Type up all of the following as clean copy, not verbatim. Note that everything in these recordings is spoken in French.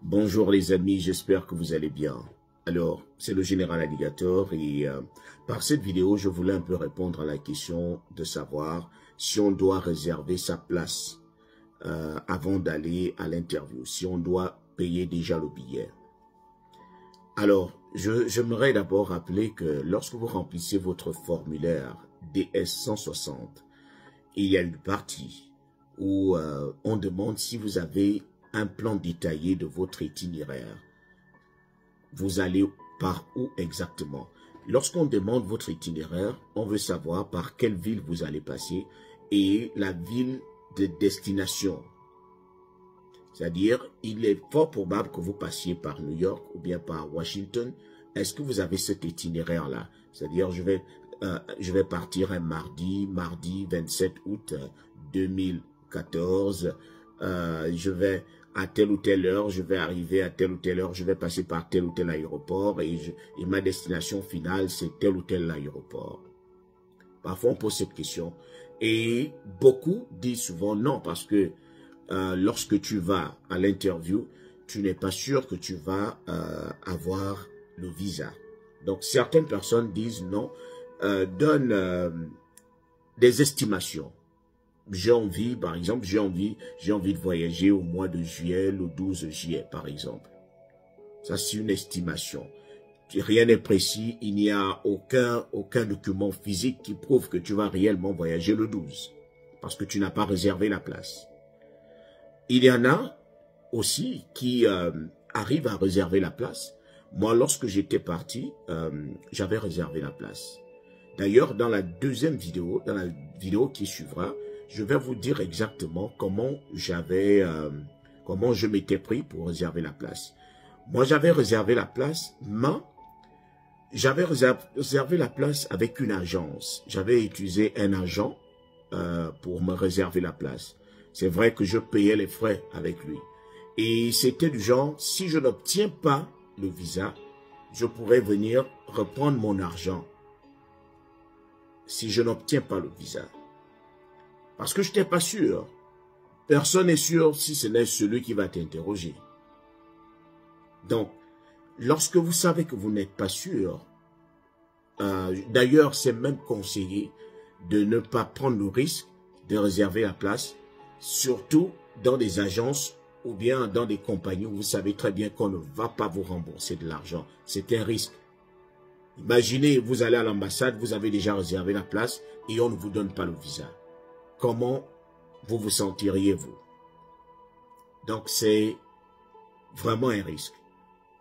Bonjour les amis, j'espère que vous allez bien. Alors, c'est le Général Alligator et par cette vidéo, je voulais un peu répondre à la question de savoir si on doit réserver sa place avant d'aller à l'interview, si on doit payer déjà le billet. Alors, j'aimerais d'abord rappeler que lorsque vous remplissez votre formulaire DS 160, il y a une partie où on demande si vous avez un plan détaillé de votre itinéraire. Vous allez par où exactement? Lorsqu'on demande votre itinéraire, on veut savoir par quelle ville vous allez passer et la ville de destination. C'est-à-dire, il est fort probable que vous passiez par New York ou bien par Washington. Est-ce que vous avez cet itinéraire-là? C'est-à-dire, je vais partir un mardi 27 août 2014. Je vais à telle ou telle heure, je vais arriver à telle ou telle heure, je vais passer par tel ou tel aéroport et ma destination finale, c'est tel ou tel aéroport. Parfois, on pose cette question et beaucoup disent souvent non parce que lorsque tu vas à l'interview, tu n'es pas sûr que tu vas avoir le visa. Donc, certaines personnes disent non, donnent des estimations. J'ai envie, par exemple, j'ai envie de voyager au mois de juillet, le 12 juillet, par exemple. Ça, c'est une estimation. Rien n'est précis, il n'y a aucun document physique qui prouve que tu vas réellement voyager le 12, parce que tu n'as pas réservé la place. Il y en a aussi qui arrivent à réserver la place. Moi, lorsque j'étais parti, j'avais réservé la place. D'ailleurs, dans la deuxième vidéo, dans la vidéo qui suivra, je vais vous dire exactement comment je m'étais pris pour réserver la place. Moi, j'avais réservé la place, mais j'avais réservé la place avec une agence. J'avais utilisé un agent pour me réserver la place. C'est vrai que je payais les frais avec lui. Et c'était du genre, si je n'obtiens pas le visa, je pourrais venir reprendre mon argent. Si je n'obtiens pas le visa. Parce que je n'étais pas sûr. Personne n'est sûr si ce n'est celui qui va t'interroger. Donc, lorsque vous savez que vous n'êtes pas sûr, d'ailleurs, c'est même conseillé de ne pas prendre le risque de réserver la place, surtout dans des agences ou bien dans des compagnies où vous savez très bien qu'on ne va pas vous rembourser de l'argent. C'est un risque. Imaginez, vous allez à l'ambassade, vous avez déjà réservé la place et on ne vous donne pas le visa. Comment vous vous sentiriez-vous? Donc, c'est vraiment un risque.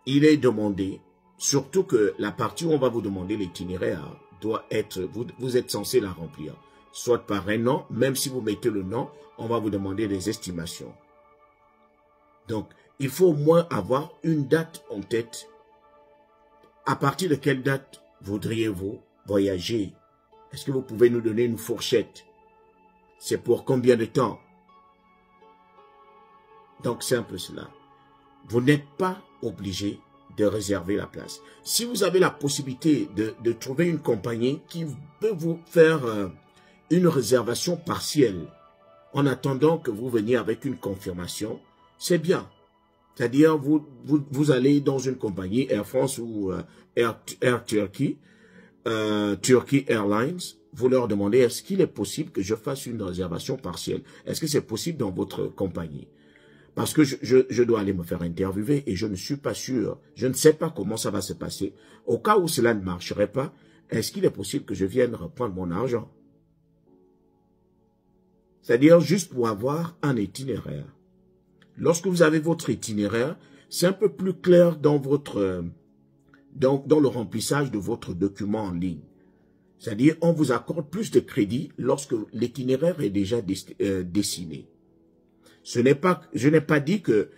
Il est demandé, surtout que la partie où on va vous demander l'itinéraire doit être, vous êtes censé la remplir. Soit par un nom, même si vous mettez le nom, on va vous demander des estimations. Donc, il faut au moins avoir une date en tête. À partir de quelle date voudriez-vous voyager? Est-ce que vous pouvez nous donner une fourchette? C'est pour combien de temps? Donc, c'est un peu cela. Vous n'êtes pas obligé de réserver la place. Si vous avez la possibilité de trouver une compagnie qui peut vous faire une réservation partielle en attendant que vous veniez avec une confirmation, c'est bien. C'est-à-dire, vous allez dans une compagnie, Air France ou Air Turkey, Turkey Airlines, vous leur demandez, est-ce qu'il est possible que je fasse une réservation partielle? Est-ce que c'est possible dans votre compagnie? Parce que je dois aller me faire interviewer et je ne suis pas sûr. Je ne sais pas comment ça va se passer. Au cas où cela ne marcherait pas, est-ce qu'il est possible que je vienne reprendre mon argent? C'est-à-dire juste pour avoir un itinéraire. Lorsque vous avez votre itinéraire, c'est un peu plus clair dans le remplissage de votre document en ligne. C'est-à-dire, on vous accorde plus de crédit lorsque l'itinéraire est déjà dessiné. Je n'ai pas dit que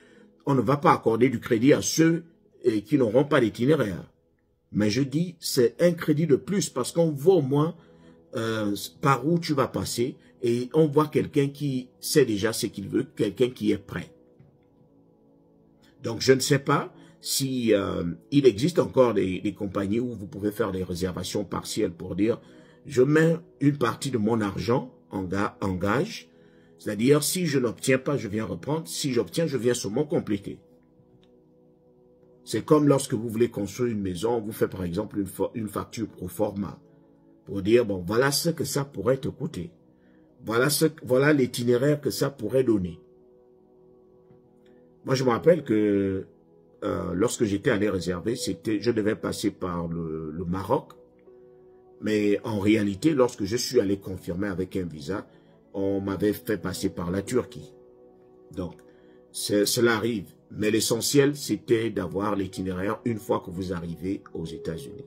on ne va pas accorder du crédit à ceux qui n'auront pas d'itinéraire. Mais je dis, c'est un crédit de plus parce qu'on voit au moins par où tu vas passer et on voit quelqu'un qui sait déjà ce qu'il veut, quelqu'un qui est prêt. Donc, je ne sais pas si il existe encore des compagnies où vous pouvez faire des réservations partielles pour dire, je mets une partie de mon argent en gage, c'est-à-dire si je n'obtiens pas, je viens reprendre, si j'obtiens, je viens seulement compléter. C'est comme lorsque vous voulez construire une maison, vous faites par exemple une facture pro forma pour dire, bon, voilà ce que ça pourrait te coûter. Voilà l'itinéraire que ça pourrait donner. Moi, je me rappelle que lorsque j'étais allé réserver, je devais passer par le Maroc. Mais en réalité, lorsque je suis allé confirmer avec un visa, on m'avait fait passer par la Turquie. Donc, cela arrive. Mais l'essentiel, c'était d'avoir l'itinéraire une fois que vous arrivez aux États-Unis.